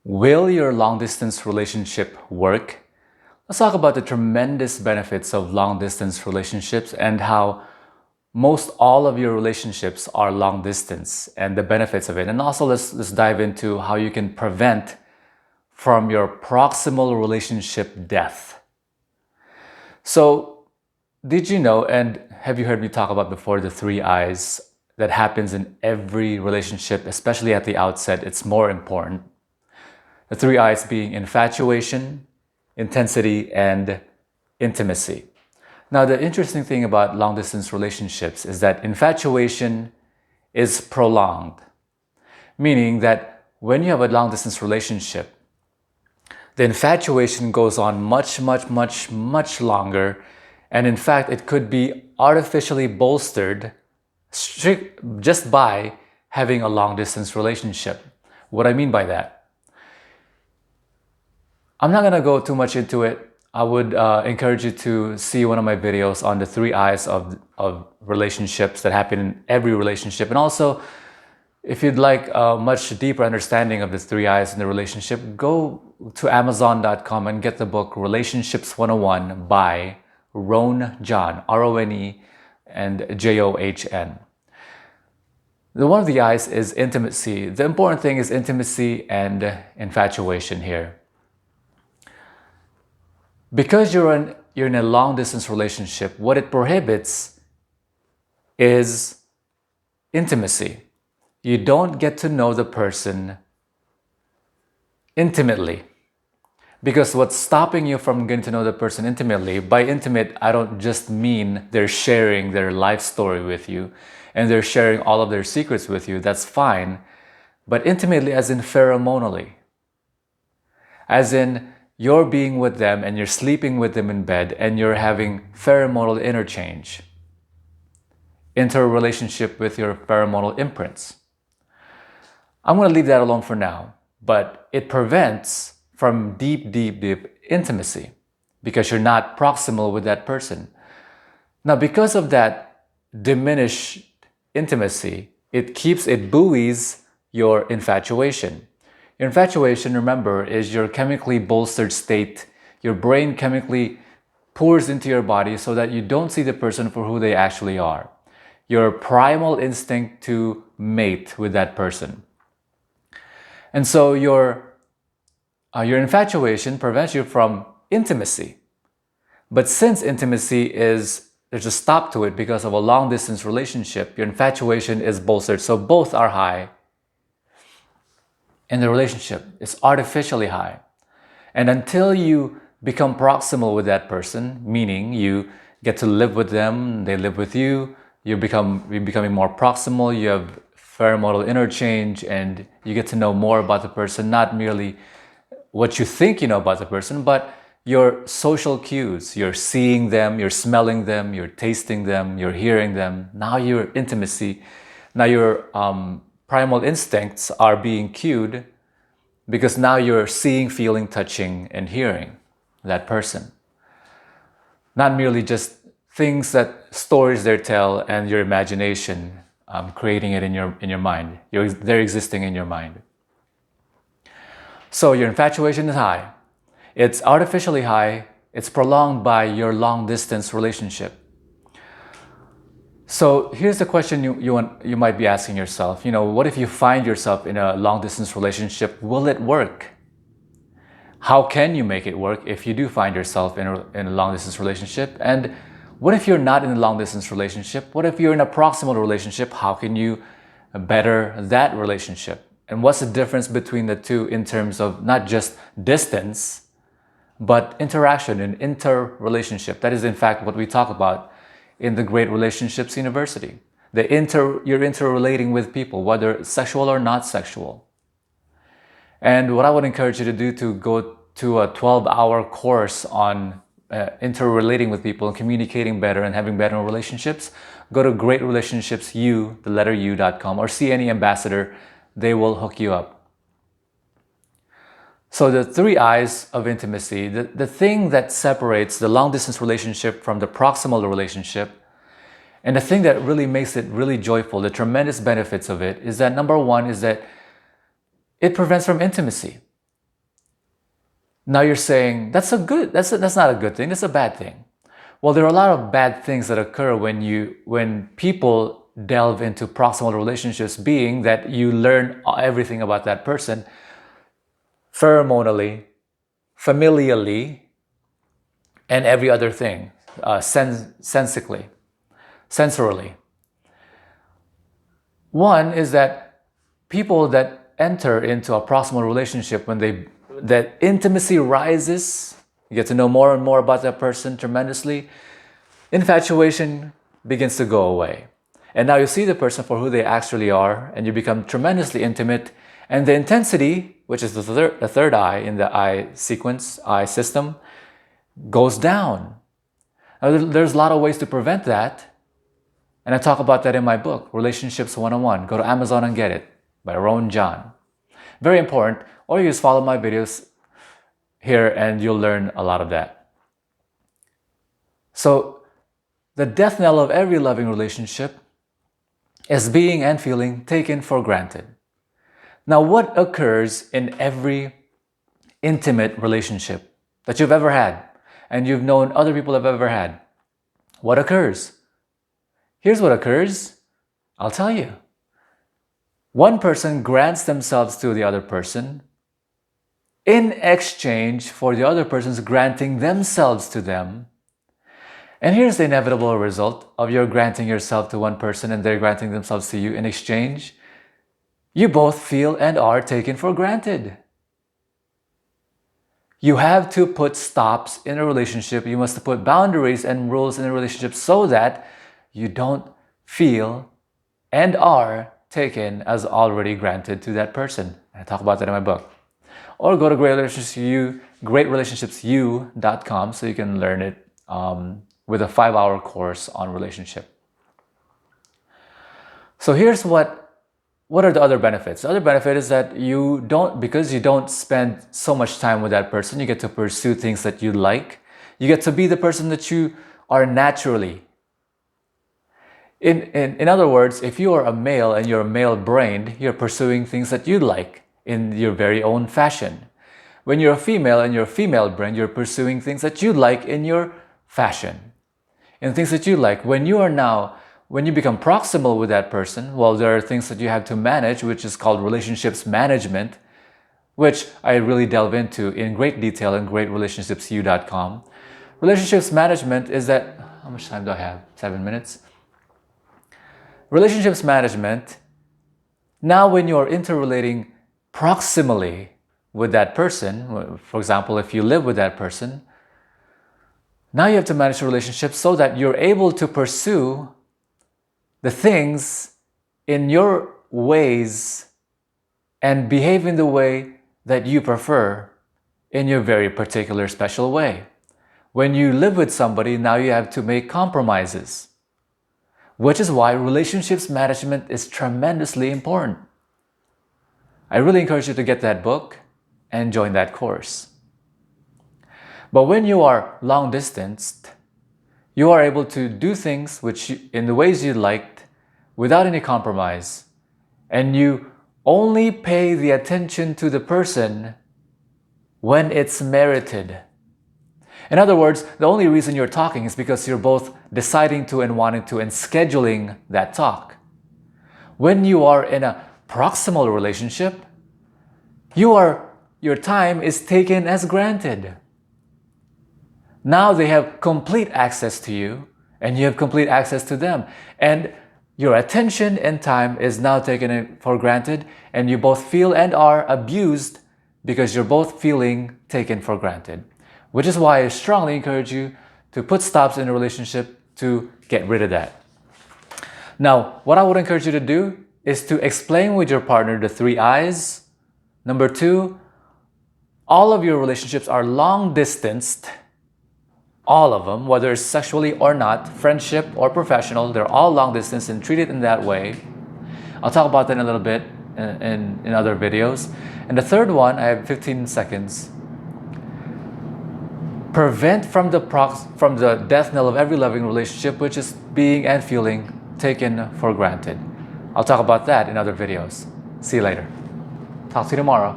Will your long distance relationship work? Let's talk about the tremendous benefits of long distance relationships and how most all of your relationships are long distance and the benefits of it. And also let's dive into how you can prevent from your proximal relationship death. So, did you know and have you heard me talk about before the 3 I's that happens in every relationship, especially at the outset? It's more important. The 3 I's being infatuation, intensity, and intimacy. Now, the interesting thing about long distance relationships is that infatuation is prolonged, meaning that when you have a long distance relationship, the infatuation goes on much longer. And in fact, it could be artificially bolstered just by having a long distance relationship. What I mean by that, I'm not going to go too much into it. I would encourage you to see one of my videos on the 3 I's of relationships that happen in every relationship. And also, if you'd like a much deeper understanding of the 3 I's in the relationship, go to Amazon.com and get the book Relationships 101 by Ron John, R-O-N-E and J-O-H-N. One of the I's is intimacy. The important thing is intimacy and infatuation here. Because you're in a long distance relationship, what it prohibits is intimacy. You don't get to know the person intimately. Because what's stopping you from getting to know the person intimately, by intimate, I don't just mean they're sharing their life story with you and they're sharing all of their secrets with you. That's fine. But intimately as in pheromonally. As in, you're being with them and you're sleeping with them in bed and you're having pheromonal interchange. Interrelationship with your pheromonal imprints. I'm going to leave that alone for now, but it prevents from deep intimacy because you're not proximal with that person. Now, because of that diminished intimacy, it buoys your infatuation. Your infatuation, remember, is your chemically bolstered state. Your brain chemically pours into your body so that you don't see the person for who they actually are. Your primal instinct to mate with that person. And so your infatuation prevents you from intimacy. But since intimacy there's a stop to it because of a long distance relationship, your infatuation is bolstered. So both are high in the relationship. It's artificially high. And until you become proximal with that person, meaning you get to live with them, they live with you, you're becoming more proximal, you have pheromonal interchange, and you get to know more about the person, not merely what you think you know about the person, but your social cues. You're seeing them, you're smelling them, you're tasting them, you're hearing them. Now your intimacy, now your primal instincts are being cued because now you're seeing, feeling, touching, and hearing that person. Not merely just stories they tell and your imagination creating it in your mind. They're existing in your mind. So your infatuation is high. It's artificially high. It's prolonged by your long distance relationship. So here's the question you might be asking yourself. What if you find yourself in a long distance relationship? Will it work? How can you make it work if you do find yourself in a long distance relationship? And what if you're not in a long distance relationship? What if you're in a proximal relationship? How can you better that relationship? And what's the difference between the two in terms of not just distance, but interaction and interrelationship? That is in fact what we talk about in the Great Relationships University. You're interrelating with people, whether sexual or not sexual. And what I would encourage you to do to go to a 12-hour course on interrelating with people and communicating better and having better relationships, go to greatrelatationsU.com or see any ambassador. They will hook you up. So the 3 I's of intimacy, the thing that separates the long-distance relationship from the proximal relationship, and the thing that really makes it really joyful, the tremendous benefits of it, is that number one is that it prevents from intimacy. Now you're saying, that's not a good thing, that's a bad thing. Well, there are a lot of bad things that occur when people delve into proximal relationships, being that you learn everything about that person pheromonally, familially, and every other thing, sensorily. One is that people that enter into a proximal relationship, that intimacy rises, you get to know more and more about that person tremendously, infatuation begins to go away. And now you see the person for who they actually are, and you become tremendously intimate. And the intensity, which is the third eye in the eye sequence, eye system, goes down. Now, there's a lot of ways to prevent that. And I talk about that in my book, Relationships 101. Go to Amazon and get it, by Rowan John. Very important. Or you just follow my videos here and you'll learn a lot of that. So, the death knell of every loving relationship is being and feeling taken for granted. Now, what occurs in every intimate relationship that you've ever had and you've known other people have ever had? What occurs? Here's what occurs. I'll tell you. One person grants themselves to the other person in exchange for the other person's granting themselves to them. And here's the inevitable result of your granting yourself to one person and they're granting themselves to you in exchange. You both feel and are taken for granted. You have to put stops in a relationship. You must put boundaries and rules in a relationship so that you don't feel and are taken as already granted to that person. I talk about that in my book. Or go to greatrelationshipsu.com so you can learn it with a 5-hour course on relationship. So here's what are the other benefits? The other benefit is that because you don't spend so much time with that person, you get to pursue things that you like. You get to be the person that you are naturally. In other words, if you are a male and you're male-brained, you're pursuing things that you like in your very own fashion. When you're a female and you're female-brained, you're pursuing things that you like in your fashion. And things that you like. When you become proximal with that person, well, there are things that you have to manage, which is called relationships management, which I really delve into in great detail in greatrelationshipsu.com. Relationships management is that, how much time do I have? 7 minutes? Relationships management, now when you're interrelating proximally with that person, for example, if you live with that person, now you have to manage the relationship so that you're able to pursue the things in your ways and behave in the way that you prefer in your very particular special way. When you live with somebody, now you have to make compromises, which is why relationships management is tremendously important. I really encourage you to get that book and join that course. But when you are long distanced, you are able to do things in the ways you liked without any compromise, and you only pay the attention to the person when it's merited. In other words, the only reason you're talking is because you're both deciding to and wanting to and scheduling that talk. When you are in a proximal relationship, your time is taken as granted. Now they have complete access to you and you have complete access to them. And your attention and time is now taken for granted, and you both feel and are abused because you're both feeling taken for granted. Which is why I strongly encourage you to put stops in a relationship to get rid of that. Now, what I would encourage you to do is to explain with your partner the 3 I's. Number 2, all of your relationships are long distanced. All of them, whether it's sexually or not, friendship or professional, they're all long distance and treat it in that way. I'll talk about that in a little bit in other videos. And the third one, I have 15 seconds. Prevent from the death knell of every loving relationship, which is being and feeling taken for granted. I'll talk about that in other videos. See you later. Talk to you tomorrow.